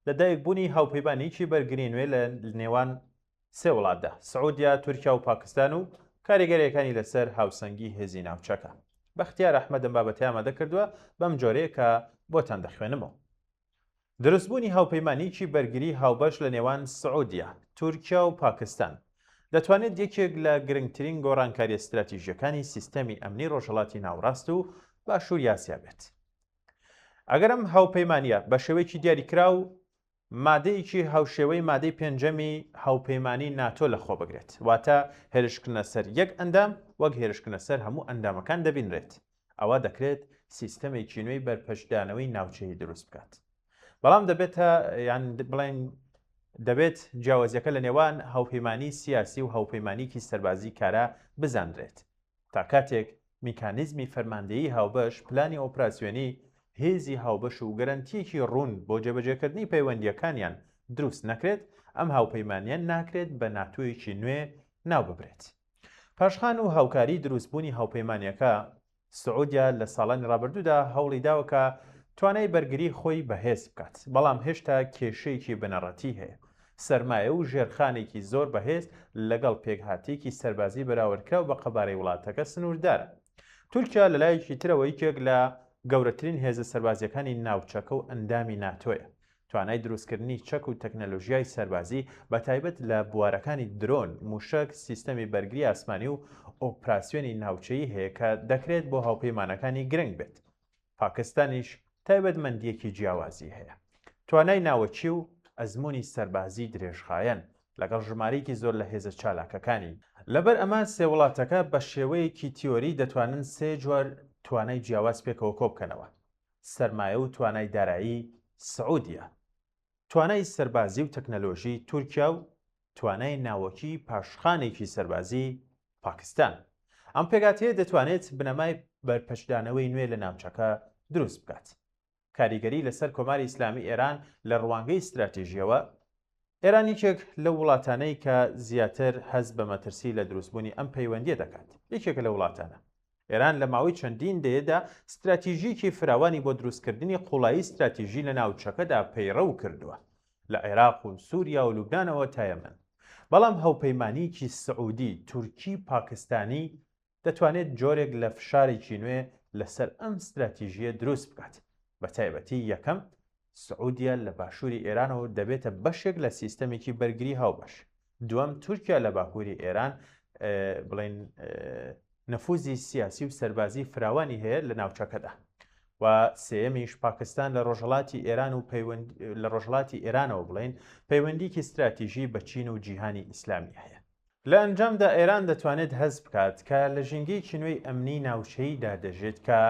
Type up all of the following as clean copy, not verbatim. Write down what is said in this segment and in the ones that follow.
لەدایکبوونی هاوپەیمانیی بەرگری نوێ لە نێوان سێ وڵاتدا: سعودیا، تورکیا و پاکستان و کاریگەریەکانی لەسەر هاوسەنگی هێزی ناوچەکە. بەختیار ئەحمەدم بابەتی ئامادە کردووە بەم جۆرەیە کە بۆتان دەخوێنمەوە. دروستبوونی هاوپەیمانیی بەرگری هاوبەش لە نێوان سعودیا، تورکیا و پاکستان دەتوانێت یەکێک لە گرنگترین گۆڕانکاری استراتیژیەکانی سیستەمی ئەمنی ڕۆژهەڵاتی ناوەڕاست و باشووری ئاسیا بێت. ئەگەر ئەم هاوپەیمانیە بە شێوەیەکی دیاریکرا و مادەیەکی هاوشێوەی مادەی پێنجەمی هاوپەیمانی ناتۆ لەخۆ بگرێت، واتە هێرشکردنە سەر یەک ئەندام وەک هێرشکردنە سەر هەموو ئەندامەکان دەبینرێت، ئەوە دەکرێت سیستەمێکی نوێی بەرپەشدانەوەی ناوچەیی دروست بکات. بەڵام دەبێت جیاوازیەکە لە نێوان هاوپەیمانی سیاسی و هاوپەیمانیکی سەربازی کارا بزانرێت، تا کاتێک میکانیزمی فەرماندەیی هاوبەش، پلانی ئۆپراسیۆنی هێزی هاوبەش و گەرانتیەکی ڕوون بۆ جێبەجێکردنی پەیوەندیەکانیان دروست نەکرێت، ئەم هاوپەیمانیان ناکرێت بە ناتۆیەکی نوێ ناو ببرێت. پاشخان و هاوکاری دروستبوونی هاوپەیمانیەکە، سعودیا لە ساڵانی ڕابردوودا هەوڵی داوەکە توانای بەرگری خۆی بەهێز بکات، بەڵام هێشتا کێشەیەکی بنەڕەتی هەیە: سەرمایە و ژێرخانێکی زۆر بەهێز لەگەڵ پێکهاتێکی سەربازی بەراوردکراو بە قەبارەی وڵاتەکە سنووردارە. تورکیا لە لایەکی ترەوە یەکێک لە گەورەترین هێزە سەربازیەکانی ناوچەکە و ئەندامی ناتۆیە. توانای دروستکردنی چەک و تەکنەلۆژیای سەربازی بە تایبەت لە بوارەکانی درۆن، موشک، سیستەمی بەرگری ئاسمانی و ئۆپراسیۆنی ناوچەیی هەیە کە دەکرێت بۆ هاوپەیمانەکانی گرنگ بێت. پاکستانیش تایبەتمەندیەکی جیاوازی هەیە: توانای ناوەچی و ئەزمموی سەربازی درێژخایەن لەگەڵ ژمارەیەکی زۆر لە هێزە چالاکەکانی. لەبەر ئەمە سێ وڵاتەکە بە شێوەیەکی تیۆری دەتوانن سێ جۆر توانای جیاواز پێکەوە کۆ بکەنەوە: سەرمایە و توانای دارایی سعودیا، توانای سەربازی و تەکنەلۆژی تورکیا و توانای ناوەکی پاشخانێکی سەربازی پاکستان. ئەم پێگاتەیە دەتوانێت بنەمای بەرپەشدانەوەی نوێ لە ناوچەکە دروست بکات. کاریگەری لەسەر کۆماری ئیسلامی ئێران لە ڕوانگەی استراتیژیەوە، ئێران یەکێک لە وڵاتانەی کە زیاتر هەست بە مەترسی لە دروستبوونی ئەم پەیوەندیە دەکات. یەکێک لە وڵاتانە. ئێران لە ماوەی چەندین دەیەدا استراتیژیکی فراوانی بۆ دروستکردنی قوڵایی استراتیژی لە ناوچەکەدا پەیڕەو کردووە، لە عێراق و سووریا و لوبنانەوە تا یەمەن. بەڵام هاوپەیمانیکی سعودی، تورکی، پاکستانی دەتوانێت جۆرێک لە فشارێکی نوێ لەسەر ئەم استراتیژیە دروست بکات. بە تایبەتی یەکەم، سعودیا لە باشووری ئێرانەوە دەبێتە بەشێک لە سیستەمێکی بەرگری هاوبەش. دووەم، تورکیا لە باکووری ئێران بڵێن نەفوزی سیاسی و سەربازی فراوانی هەیە لە ناوچەکەدا. و سێەمیش، پاکستان لە ڕۆژهەڵاتی ئێران و لە ڕۆژهەڵاتی ئێرانەوە بڵێن پەیوەندیکی استراتیژی بە چین و جیهانی ئیسلامی هەیە. لە ئەنجامدا ئێران دەتوانێت هەست بکات کە لە ژینگەیەکی نوێی ئەمنی ناوچەییدا دەژێت کە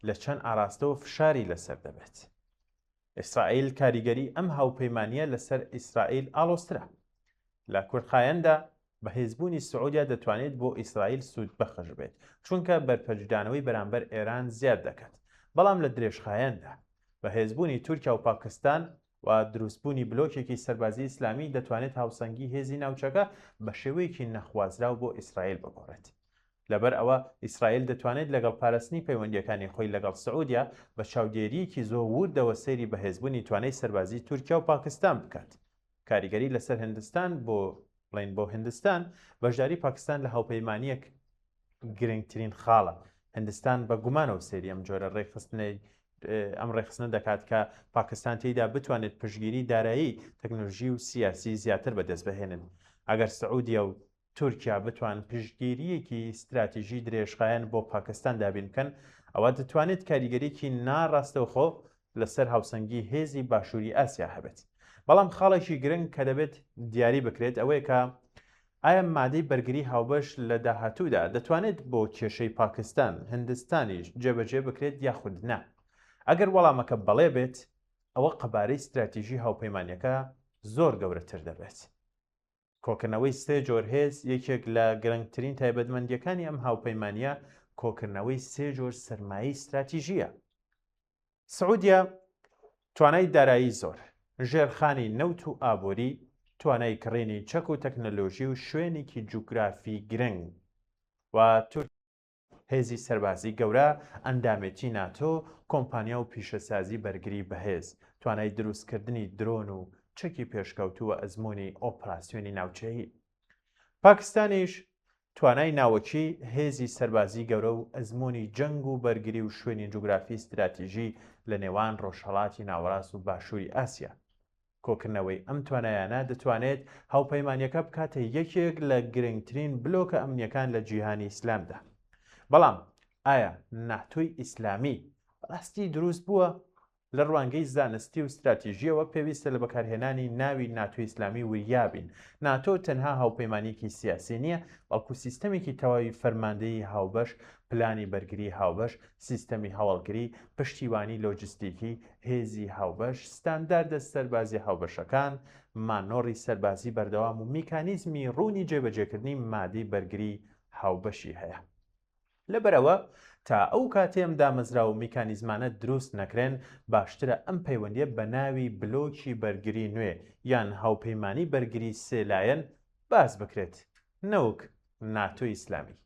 لە چەند ئاراستەوە فشاری لەسەر دەبێت. ئیسرائیل کاریگەری ئەم هاوپەیمانیە لەسەر ئیسرائیل ئاڵۆسترا. لە کورتخایەندا بەهێزبوونی سعودیا دەتوانێت بۆ ئیسرائیل سوود بەخش بێت، چونکە بەرپەرجدانەوەی بەرامبەر ئێران زیاد دەکات. بەڵام لە درێژخایەندا بەهێزبوونی تورکیا و پاکستان و دروستبوونی بلۆکێکی سەربازی ئیسلامی دەتوانێت هاوسەنگی هێزی ناوچەکە بە شێوەیەکی نەخوازراو بۆ ئیسرائیل بگۆڕێت. لەبەر ئەوە ئیسرائیل دەتوانێت لەگەڵ پاراستنی پەیوەندیەکانی خۆی لەگەڵ سعودیا بە چاودێریەکی زۆر وردەوە سەیری بەهێزبوونی توانای سەربازی تورکیا و پاکستان بکات. کاریگەری لەسەر هیندستان بۆ هیندستان بەشداری پاکستان لە هاوپەیمانیەک گرنگترین خاڵە. هیندستان بە گومانەوە سەیری ئەم جۆرە ڕێخستنە دەکات کە پاکستان تێیدا بتوانێت پشتگیری دارایی، تەکنۆلۆژی و سیاسی زیاتر بەدەست بهێنن. ئەگەر سعودیا و تورکیا بتوان پشتگیریەکی استراتیژی درێژخایەن بۆ پاکستان دابین بکەن، ئەوە دەتوانێت کاریگەریەکی ناڕاستەوخۆ لەسەر هاوسەنگی هێزی باشووری ئاسیا هەبێت. بەڵام خاڵێکی گرنگ کە دەبێت دیاری بکرێت ئەوەیە کە ئایا مادەی بەرگری هاوبەش لە داهاتوودا دەتوانێت بۆ کێشەی پاکستان، هیندستانیش جێبەجێ بکرێت یاخود نا؟ ئەگەر وەڵامەکە بەڵێ بێت، ئەوە قەبارەی استراتیژی هاوپەیمانیەکە زۆر گەورەتر دەبێت. کۆکردنەوەی سێ جۆر هێز یەکێک لە گرنگترین تایبەتمەندیەکانی ئەم هاوپەیمانیە کۆکردنەوەی سێ جۆر سەرمایی استراتیژیە. سعودیا توانای دارایی زۆر، ژێرخانی نەوت و ئابووری، توانای کڕینی چەک و تەکنەلۆژی و شوێنێکی جوگرافی گرنگ، و هێزی سەربازی گەورە، ئەندامێتی ناتۆ، کۆمپانیا و پیشەسازی بەرگری بەهێز، توانای دروستکردنی درۆن و چەکی پێشکەوتووە ئەزمموی ئۆپراسسیۆنی ناوچەیی. پاکستانیش توانای ناوەکی هێزی سەربازی گەورە و ئەزمموی جەنگ و بەرگری و شوێنی جوگرافی استراتیژی لە نێوان ڕۆژهەڵاتی ناوەڕاست و باشووری ئاسیا. کۆکردنەوەی ئەم توانایانە دەتوانێت هاوپەیمانیەکە بکاتە یەکێک لە گرنگترین بلۆکە ئەمنیەکان لە جیهانی ئیسلامدا. بەڵام ئایا ناتۆی ئیسلامی ڕاستی دروست بووە؟ لە ڕوانگەی زانستی و استراتیژیەوە پێویستە لە بەکارهێنانی ناوی ناتۆی ئیسلامی وریابین. ناتۆ تەنها هاوپەیمانێکی سیاسی نییە، بەڵکو سیستەمێکی تەواوی فەرماندەیی هاوبەش، پلانی بەرگری هاوبەش، سیستەمی هەوڵگری، پشتیوانی لۆجستیکی، هێزی هاوبەش، ستانداردە سەربازی هاوبەشەکان، مانۆڕی سەربازی بەردەوام و میکانیزمی ڕوونی جێبەجێکردنی مادی بەرگری هاوبەشی هەیە. لەبەرەوە تا ئەو کاتێم دامەزرا و میکانیزمانە دروست نەکرێن، باشترە ئەم پەیوەندیە بە ناوی بلۆکی بەرگری نوێ یان هاوپەیمانی بەرگری سێلایەن باز بکرێت، نەوەک ناتۆی ئیسلامی.